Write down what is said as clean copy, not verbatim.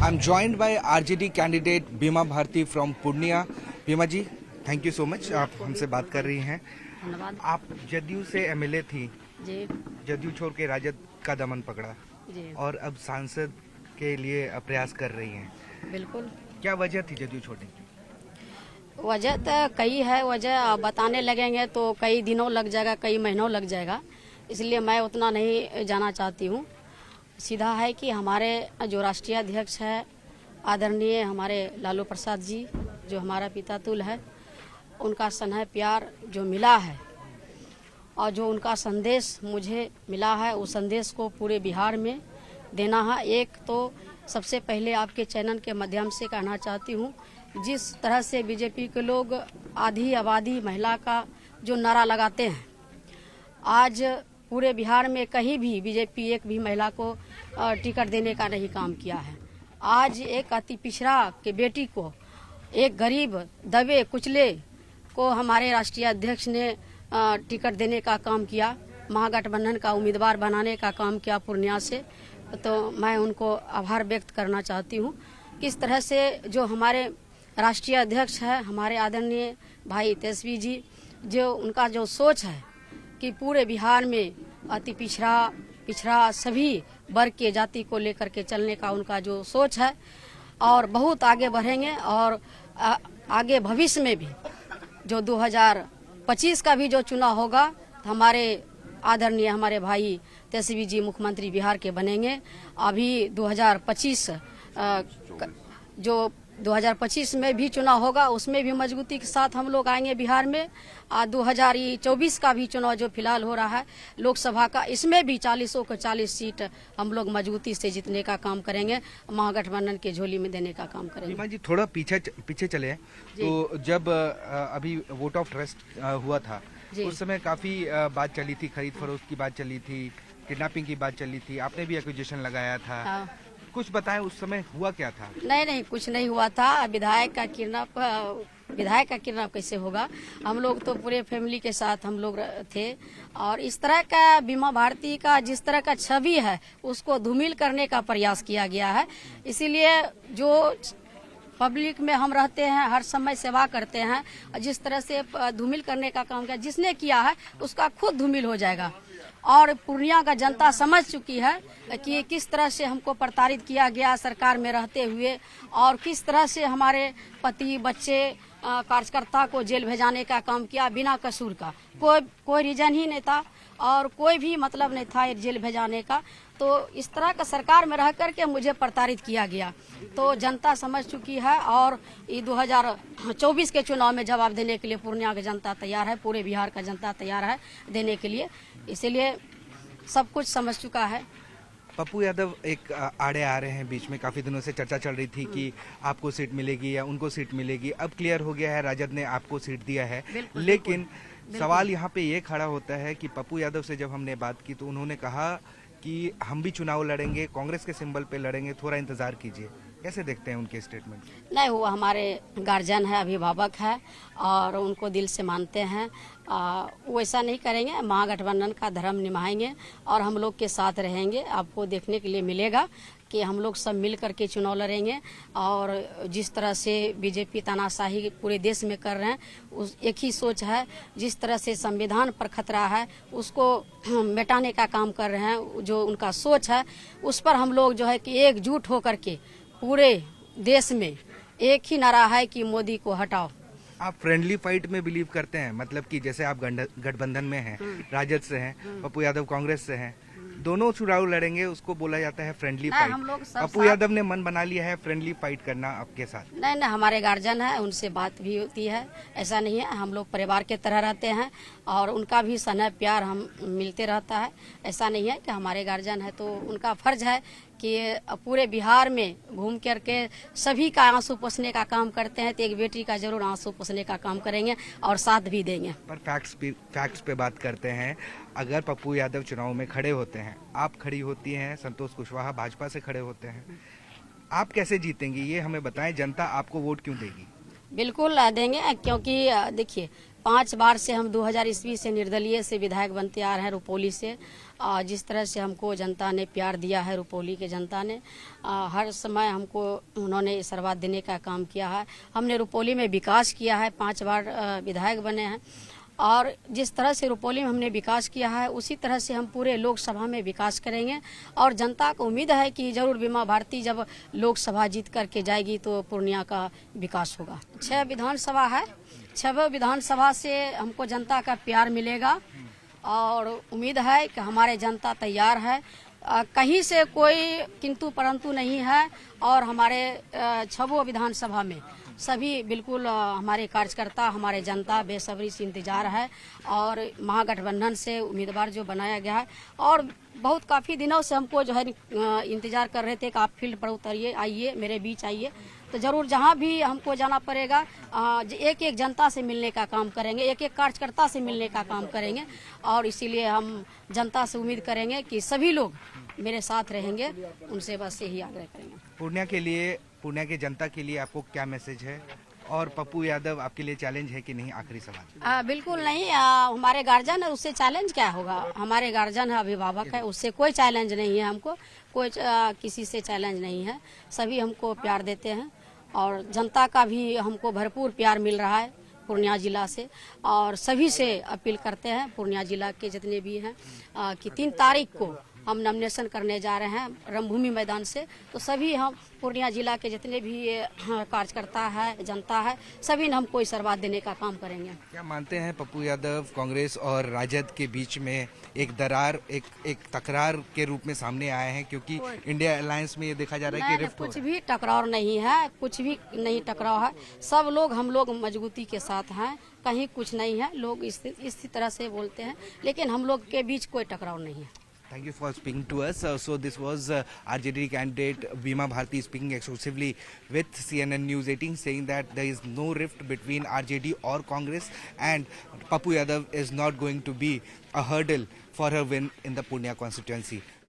I'm joined by RJD candidate बीमा Bharti from Purnia. बीमा जी, thank you so much, आप हमसे बात कर रही हैं। धन्यवाद आप जदयू से एमएलए थी जी। जदयू छोड़ के राजद का दमन पकड़ा जी और अब सांसद के लिए प्रयास कर रही हैं। बिल्कुल। क्या वजह थी जदयू छोड़ने की? वजह तो कई है, वजह बताने लगेंगे तो कई दिनों लग जाएगा, कई महीनों लग जाएगा, इसलिए मैं उतना नहीं जाना चाहती हूँ। सीधा है कि हमारे जो राष्ट्रीय अध्यक्ष है आदरणीय हमारे लालू प्रसाद जी, जो हमारा पिता तुल्य है, उनका स्नेह प्यार जो मिला है और जो उनका संदेश मुझे मिला है, उस संदेश को पूरे बिहार में देना है। एक तो सबसे पहले आपके चैनल के माध्यम से कहना चाहती हूँ, जिस तरह से बीजेपी के लोग आधी आबादी महिला का जो नारा लगाते हैं, आज पूरे बिहार में कहीं भी बीजेपी एक भी महिला को टिकट देने का नहीं काम किया है। आज एक अति पिछड़ा के बेटी को, एक गरीब दबे कुचले को हमारे राष्ट्रीय अध्यक्ष ने टिकट देने का काम किया, महागठबंधन का उम्मीदवार बनाने का काम किया पूर्णिया से। तो मैं उनको आभार व्यक्त करना चाहती हूँ। किस तरह से जो हमारे राष्ट्रीय अध्यक्ष है हमारे आदरणीय भाई तेजस्वी जी, जो उनका जो सोच है कि पूरे बिहार में अति पिछड़ा सभी वर्ग के जाति को लेकर के चलने का उनका जो सोच है, और बहुत आगे बढ़ेंगे। और आगे भविष्य में भी जो 2025 का भी जो चुनाव होगा, तो हमारे आदरणीय हमारे भाई तेजस्वी जी मुख्यमंत्री बिहार के बनेंगे। अभी 2025 जो 2025 में भी चुनाव होगा, उसमें भी मजबूती के साथ हम लोग आएंगे बिहार में। 2024 का भी चुनाव जो फिलहाल हो रहा है लोकसभा का, इसमें भी 40 को 40 सीट हम लोग मजबूती से जीतने का काम करेंगे, महागठबंधन के झोली में देने का काम करेंगे। बीमा जी, थोड़ा पीछे चले तो जब अभी वोट ऑफ ट्रस्ट हुआ था, उस समय काफी बात चली थी, खरीद फरोख्त की बात चली थी, किडनैपिंग की बात चली थी, आपने भी एक्विजिशन लगाया था। हाँ। कुछ बताएं उस समय हुआ क्या था? नहीं, कुछ नहीं हुआ था। विधायक का किडनैप कैसे होगा? हम लोग तो पूरे फैमिली के साथ हम लोग थे, और इस तरह का बीमा भारती का जिस तरह का छवि है उसको धूमिल करने का प्रयास किया गया है। इसीलिए जो पब्लिक में हम रहते हैं, हर समय सेवा करते हैं, जिस तरह से धूमिल करने का काम किया, जिसने किया है उसका खुद धूमिल हो जाएगा। और पूर्णिया का जनता समझ चुकी है कि किस तरह से हमको प्रताड़ित किया गया सरकार में रहते हुए, और किस तरह से हमारे पति बच्चे कार्यकर्ता को जेल भेजाने का काम किया बिना कसूर का। कोई रीजन ही नहीं था और कोई भी मतलब नहीं था जेल भेजाने का। तो इस तरह का सरकार में रह करके मुझे प्रताड़ित किया गया, तो जनता समझ चुकी है। और ये 2024 के चुनाव में जवाब देने के लिए पूर्णिया की जनता तैयार है, पूरे बिहार का जनता तैयार है देने के लिए, इसीलिए सब कुछ समझ चुका है। पप्पू यादव एक आड़े आ रहे हैं, बीच में काफी दिनों से चर्चा चल रही थी कि आपको सीट मिलेगी या उनको सीट मिलेगी। अब क्लियर हो गया है, राजद ने आपको सीट दिया है। लेकिन सवाल यहाँ पे ये खड़ा होता है कि पप्पू यादव से जब हमने बात की तो उन्होंने कहा कि हम भी चुनाव लड़ेंगे, कांग्रेस के सिंबल पे लड़ेंगे, थोड़ा इंतजार कीजिए। कैसे देखते हैं उनके स्टेटमेंट? नहीं, वो हमारे गार्जियन है, अभिभावक है, और उनको दिल से मानते हैं। वो ऐसा नहीं करेंगे, महागठबंधन का धर्म निभाएंगे और हम लोग के साथ रहेंगे। आपको देखने के लिए मिलेगा कि हम लोग सब मिल करके चुनाव लड़ेंगे। और जिस तरह से बीजेपी तानाशाही पूरे देश में कर रहे हैं, उस एक ही सोच है, जिस तरह से संविधान पर खतरा है उसको मिटाने का काम कर रहे हैं। जो उनका सोच है उस पर हम लोग जो है कि एकजुट होकर के पूरे देश में एक ही नारा है कि मोदी को हटाओ। आप फ्रेंडली फाइट में बिलीव करते हैं? मतलब कि जैसे आप गठबंधन में हैं, राजद से हैं, पप्पू यादव कांग्रेस से हैं, दोनों चुनाव लड़ेंगे, उसको बोला जाता है फ्रेंडली फाइट। हम लोग पप्पू यादव ने मन बना लिया है फ्रेंडली फाइट करना आपके साथ? नहीं, हमारे गार्जियन है, उनसे बात भी होती है, ऐसा नहीं है। हम लोग परिवार के तरह रहते हैं और उनका भी स्नेह प्यार हम मिलते रहता है। ऐसा नहीं है कि हमारे गार्जियन है तो उनका फर्ज है कि पूरे बिहार में घूम करके सभी का आंसू पोंछने का काम करते हैं, तो एक बेटी का जरूर आंसू पोंछने का काम करेंगे और साथ भी देंगे। पर फैक्ट्स पे बात करते हैं। अगर पप्पू यादव चुनाव में खड़े होते हैं, आप खड़ी होती हैं, संतोष कुशवाहा भाजपा से खड़े होते हैं, आप कैसे जीतेंगी ये हमें बताएं। जनता आपको वोट क्यों देगी? बिल्कुल देंगे, क्योंकि देखिए 5 बार से हम 2000 ईस्वी से निर्दलीय से विधायक बनते आ रहे हैं रुपौली से। जिस तरह से हमको जनता ने प्यार दिया है, रुपौली के जनता ने हर समय हमको उन्होंने आशीर्वाद देने का काम किया है। हमने रुपौली में विकास किया है, 5 बार विधायक बने हैं और जिस तरह से रुपौली में हमने विकास किया है उसी तरह से हम पूरे लोकसभा में विकास करेंगे और जनता को उम्मीद है कि जरूर बीमा भारती जब लोकसभा जीत करके जाएगी तो पूर्णिया का विकास होगा। 6 विधानसभा है, 6 विधानसभा से हमको जनता का प्यार मिलेगा और उम्मीद है कि हमारे जनता तैयार है। कहीं से कोई किंतु परंतु नहीं है और हमारे 6 विधानसभा में सभी बिल्कुल हमारे कार्यकर्ता, हमारे जनता बेसब्री से इंतजार है और महागठबंधन से उम्मीदवार जो बनाया गया है और बहुत काफ़ी दिनों से हमको जो है इंतजार कर रहे थे कि आप फील्ड पर उतरिए, आइए मेरे बीच आइए। तो जरूर जहाँ भी हमको जाना पड़ेगा एक एक जनता से मिलने का काम करेंगे, एक एक कार्यकर्ता से मिलने का काम करेंगे और इसीलिए हम जनता से उम्मीद करेंगे कि सभी लोग मेरे साथ रहेंगे, उनसे बस यही आग्रह करेंगे। पूर्णिया के जनता के लिए आपको क्या मैसेज है और पप्पू यादव आपके लिए चैलेंज है कि नहीं? आखिरी सवाल। बिल्कुल नहीं, हमारे गार्जियन है, उससे चैलेंज क्या होगा? हमारे गार्जियन है, अभिभावक है, उससे कोई चैलेंज नहीं है। हमको कोई किसी से चैलेंज नहीं है, सभी हमको प्यार देते हैं और जनता का भी हमको भरपूर प्यार मिल रहा है पूर्णिया जिला से और सभी से अपील करते हैं पूर्णिया जिला के जितने भी हैं कि 3 तारीख को हम नॉमिनेशन करने जा रहे हैं रंगभूमि मैदान से। तो सभी हम पूर्णिया जिला के जितने भी कार्यकर्ता है, जनता है, सभी ने हमको आशीर्वाद देने का काम करेंगे। क्या मानते हैं पप्पू यादव कांग्रेस और राजद के बीच में एक दरार, एक तकरार के रूप में सामने आए हैं क्योंकि इंडिया अलायंस में ये देखा जा रहा है कि रिफ्ट कुछ भी टकराव नहीं है, कुछ भी नहीं टकराव है। सब लोग हम लोग मजबूती के साथ हैं, कहीं कुछ नहीं है। लोग इसी तरह से बोलते हैं लेकिन हम लोग के बीच कोई टकराव नहीं है। Thank you for speaking to us. So this was RJD candidate Bima Bharti speaking exclusively with CNN News 18, saying that there is no rift between RJD or Congress, and Pappu Yadav is not going to be a hurdle for her win in the Purnia constituency.